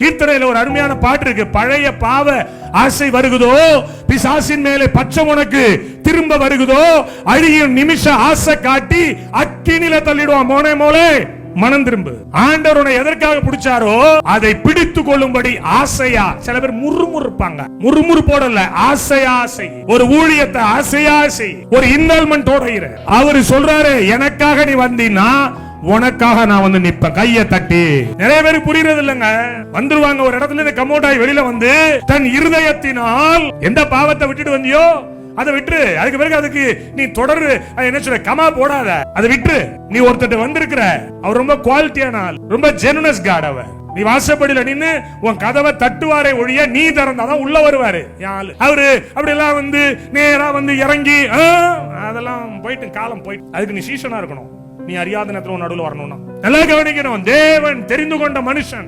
கீர்த்தனையில ஒரு அருமையான பாட்டு இருக்கு. பழைய பாவ ஆசை வருகுதோ, பிசாசின் மேலே பச்சை உனக்கு திரும்ப வருகுதோ, அழியும் நிமிஷ ஆசை காட்டி அக்கினில தள்ளிடுவான். மோனே மோலே மனம் திரும்பு. ஆண்டவர் உன்னை எதற்காக பிடிச்சாரோ அதை பிடித்து கொள்ளும்படி ஆசையா. சில பேர் முறுமுறுப்பாங்க. முறுமுறு போடல, ஆசையா செய். ஒரு ஊழியத்தை ஆசையா செய், ஒரு இன்வால்மெண்டோட இரு. அவரு சொல்றாரு, எனக்காக நீ வந்தீன்னா உனக்காக நான் வந்து நிப்பேன். கைய தட்டி. நிறைய பேருக்கு புரியுறது இல்லங்க. வந்துருவாங்க ஒரு இடத்துல இருந்து கமோட்டாய் வெளியில வந்து தன் இருதயத்தினால் எந்த பாவத்தை விட்டுட்டு வந்தியோ அதை விட்டுரு. அதுக்கு பிறகு அதுக்கு நீ தொடர்ந்து என்ன சொல்ற, கமா போடாத, அதை விட்டுரு. நீ ஒருத்தர் வந்திருக்கிற, அவர் ரொம்ப குவாலிட்டியான ஆள், ரொம்ப ஜெனுனஸ் காட். அவர் நீ வாசப்படியில நின்னு உன் கதவை தட்டுவாரே ஒழிய நீ திறந்தாதான் உள்ள வருவாரு. அவரு அப்படி எல்லாம் வந்து நேரா வந்து இறங்கி அதெல்லாம் போயிட்டு காலம் போயிட்டு. அதுக்கு நீ சீசனா இருக்கணும். நீ அறியாத நேரத்துல நடுவில் வரணும்னா நல்லா கவனிக்கணும். தேவன் தெரிந்து கொண்ட மனுஷன்